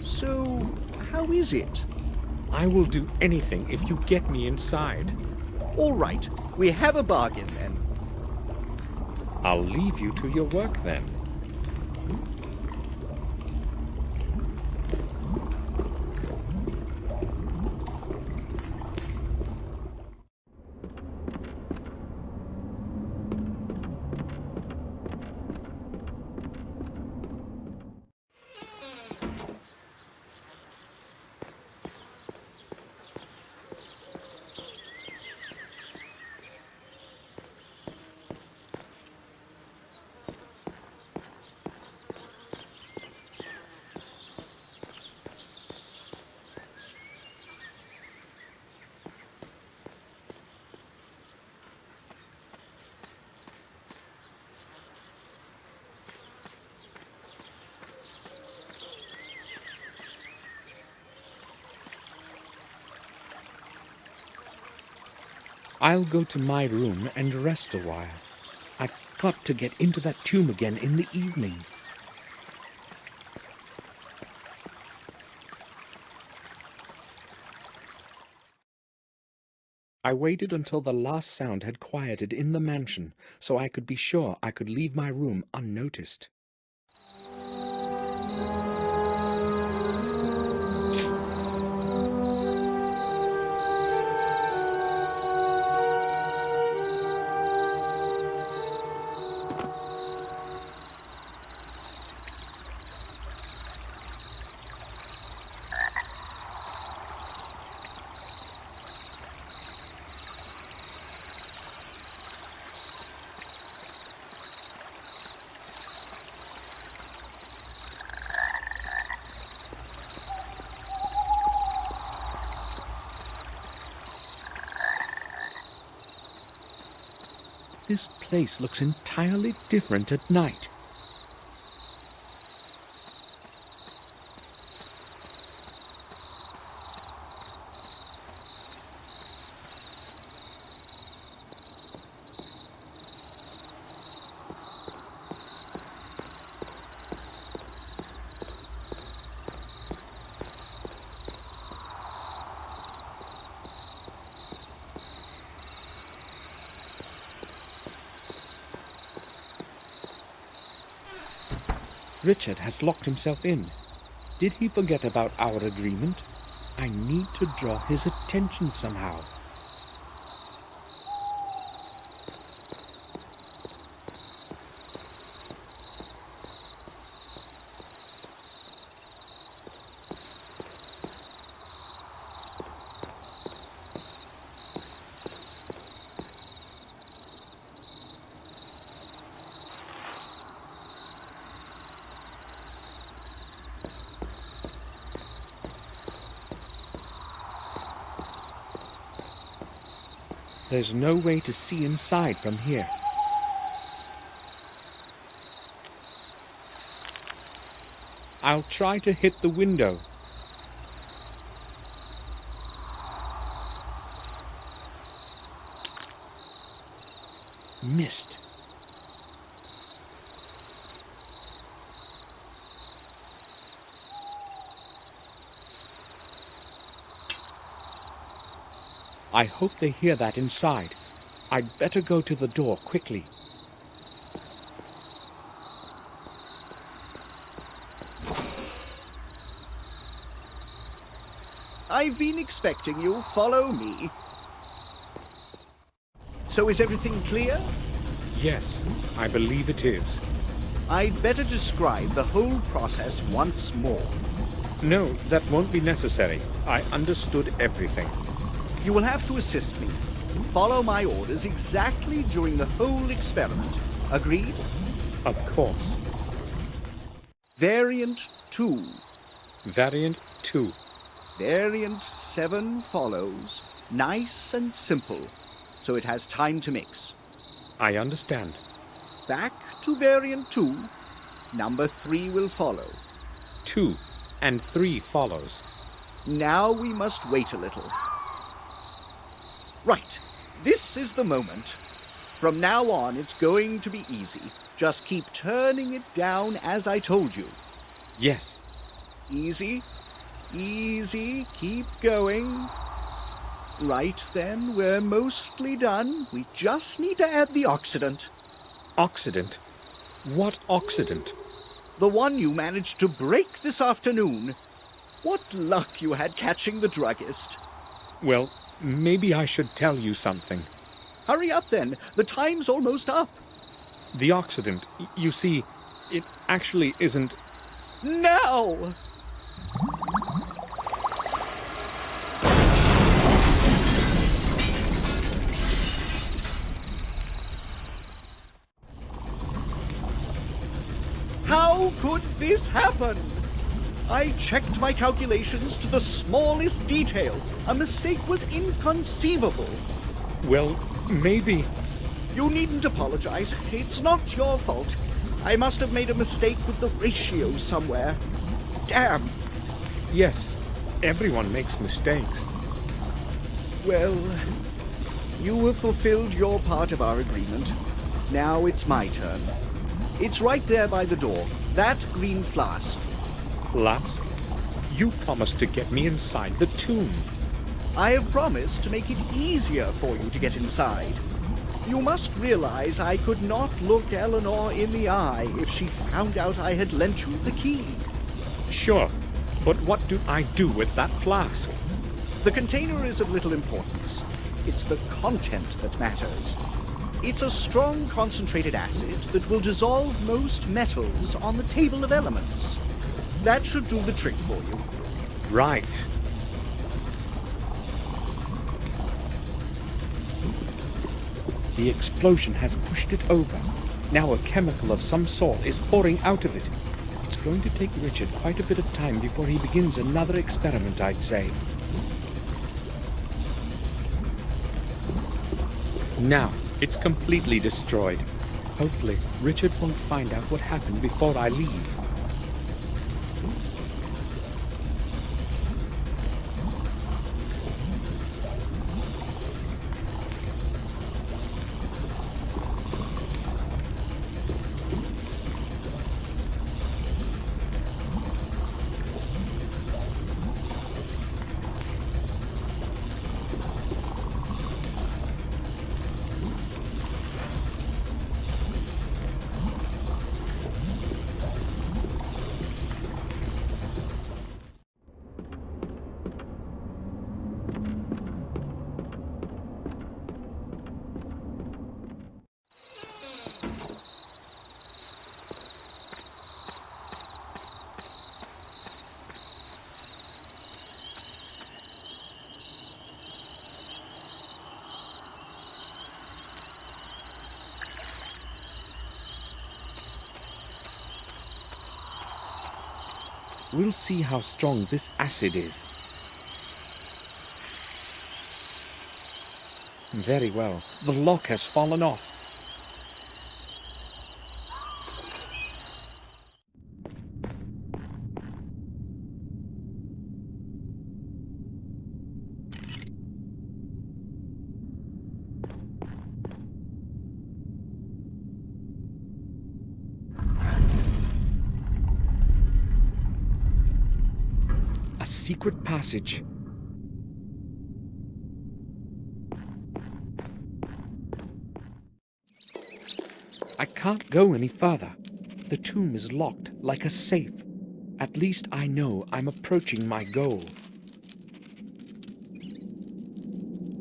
So, how is it? I will do anything if you get me inside. All right, we have a bargain then. I'll leave you to your work then. I'll go to my room and rest a while. I've got to get into that tomb again in the evening. I waited until the last sound had quieted in the mansion, so I could be sure I could leave my room unnoticed. This place looks entirely different at night. Richard has locked himself in. Did he forget about our agreement? I need to draw his attention somehow. There's no way to see inside from here. I'll try to hit the window. Missed. I hope they hear that inside. I'd better go to the door quickly. I've been expecting you. Follow me. So is everything clear? Yes, I believe it is. I'd better describe the whole process once more. No, that won't be necessary. I understood everything. You will have to assist me. Follow my orders exactly during the whole experiment. Agreed? Of course. Variant 2. Variant 2. Variant 7 follows. Nice and simple, so it has time to mix. I understand. Back to variant 2. Number 3 will follow. 2 and 3 follows. Now we must wait a little. Right, this is the moment. From now on, it's going to be easy. Just keep turning it down as I told you. Yes. Easy, easy, keep going. Right then, we're mostly done. We just need to add the oxidant. Oxidant? What oxidant? The one you managed to break this afternoon. What luck you had catching the druggist. Well, maybe I should tell you something. Hurry up then, the time's almost up. The oxidant, you see, it actually isn't... Now! How could this happen? I checked my calculations to the smallest detail. A mistake was inconceivable. Well, maybe... You needn't apologize. It's not your fault. I must have made a mistake with the ratio somewhere. Damn. Yes, everyone makes mistakes. Well, you have fulfilled your part of our agreement. Now it's my turn. It's right there by the door. That green flask. Flask? You promised to get me inside the tomb. I have promised to make it easier for you to get inside. You must realize I could not look Eleanor in the eye if she found out I had lent you the key. Sure, but what do I do with that flask? The container is of little importance. It's the content that matters. It's a strong concentrated acid that will dissolve most metals on the table of elements. That should do the trick for you. Right. The explosion has pushed it over. Now a chemical of some sort is pouring out of it. It's going to take Richard quite a bit of time before he begins another experiment, I'd say. Now, it's completely destroyed. Hopefully, Richard won't find out what happened before I leave. We'll see how strong this acid is. Very well. The lock has fallen off. A secret passage. I can't go any further. The tomb is locked like a safe. At least I know I'm approaching my goal.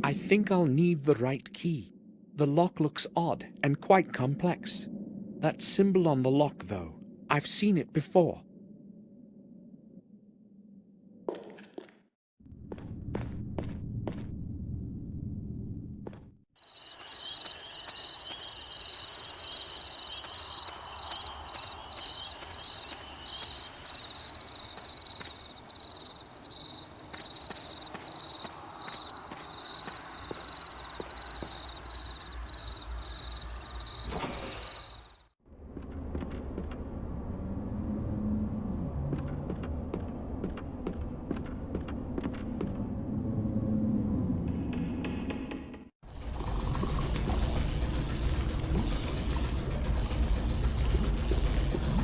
I think I'll need the right key. The lock looks odd and quite complex. That symbol on the lock, though, I've seen it before.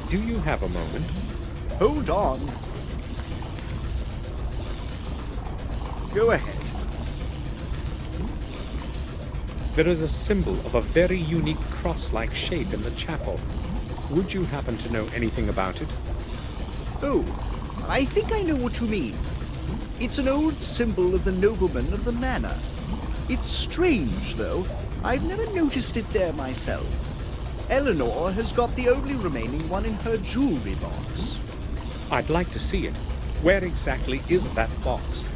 Do you have a moment? Hold on. Go ahead. There is a symbol of a very unique cross-like shape in the chapel. Would you happen to know anything about it? Oh, I think I know what you mean. It's an old symbol of the nobleman of the manor. It's strange, though. I've never noticed it there myself. Eleanor has got the only remaining one in her jewelry box. I'd like to see it. Where exactly is that box?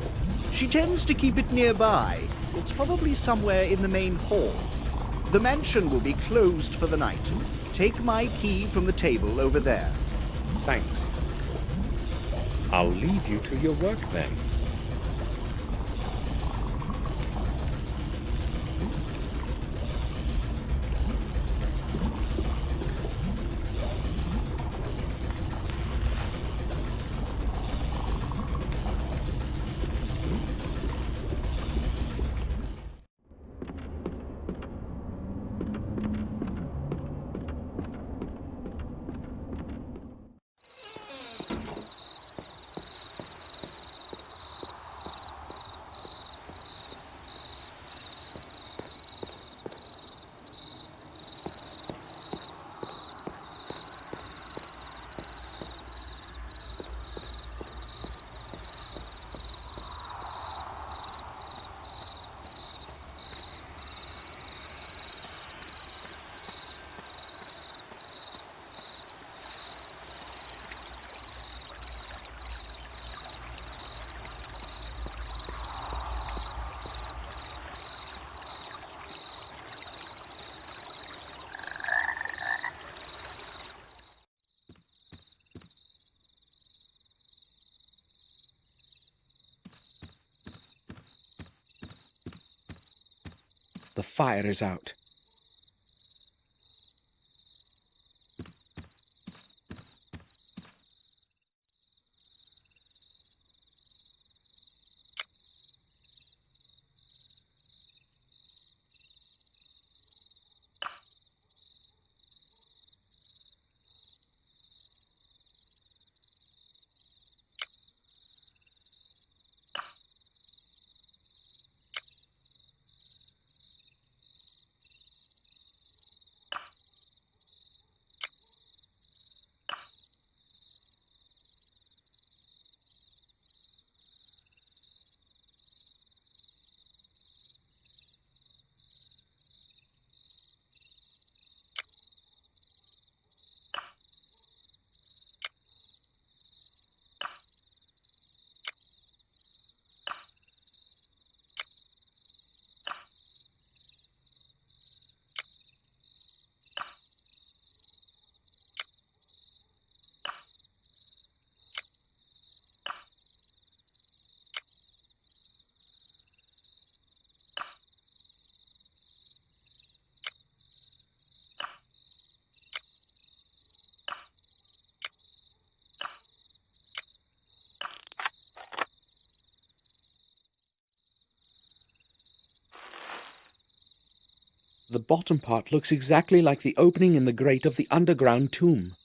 She tends to keep it nearby. It's probably somewhere in the main hall. The mansion will be closed for the night. Take my key from the table over there. Thanks. I'll leave you to your work then. The fire is out. The bottom part looks exactly like the opening in the grate of the underground tomb.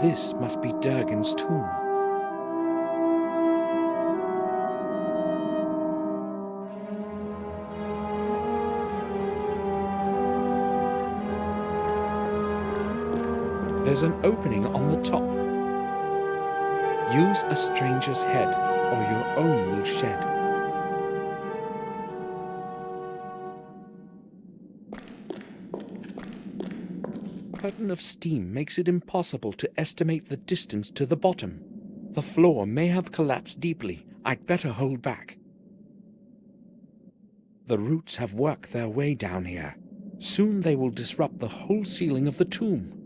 This must be Durgan's tomb. There's an opening on the top. Use a stranger's head, or your own will shed. Curtain of steam makes it impossible to estimate the distance to the bottom. The floor may have collapsed deeply. I'd better hold back. The roots have worked their way down here. Soon they will disrupt the whole ceiling of the tomb.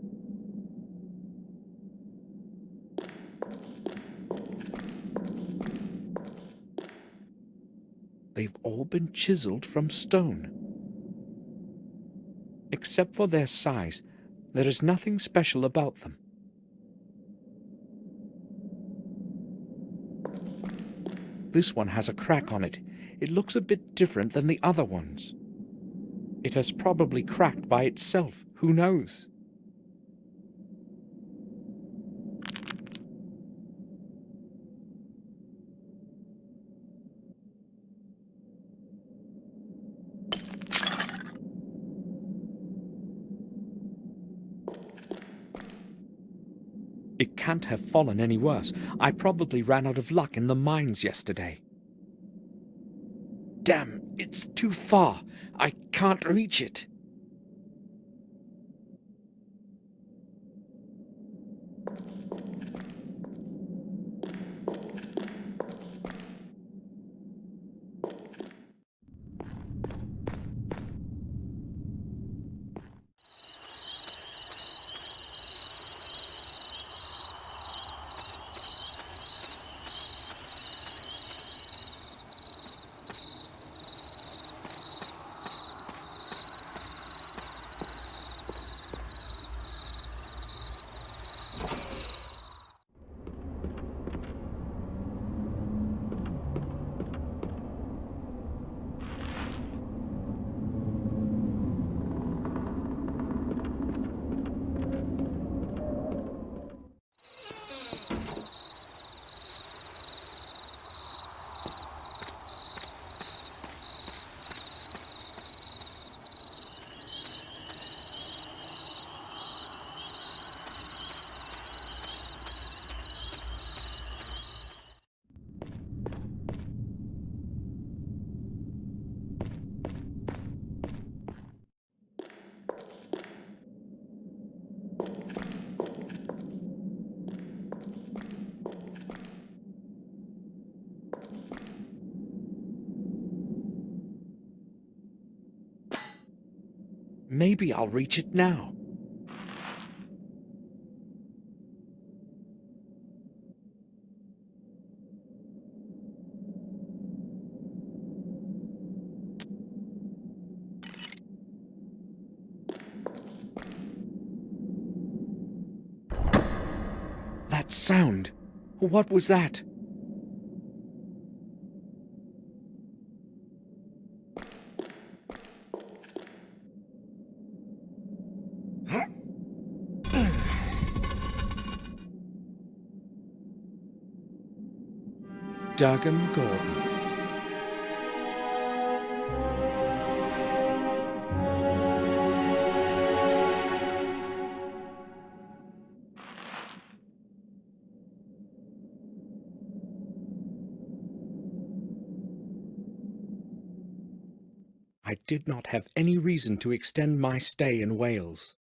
They've all been chiseled from stone. Except for their size, there is nothing special about them. This one has a crack on it. It looks a bit different than the other ones. It has probably cracked by itself. Who knows? It can't have fallen any worse. I probably ran out of luck in the mines yesterday. Damn, it's too far. I can't reach it. Maybe I'll reach it now. That sound! What was that? Duggan Gordon. I did not have any reason to extend my stay in Wales.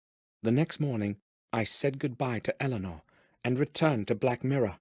The next morning, I said goodbye to Eleanor and returned to Black Mirror.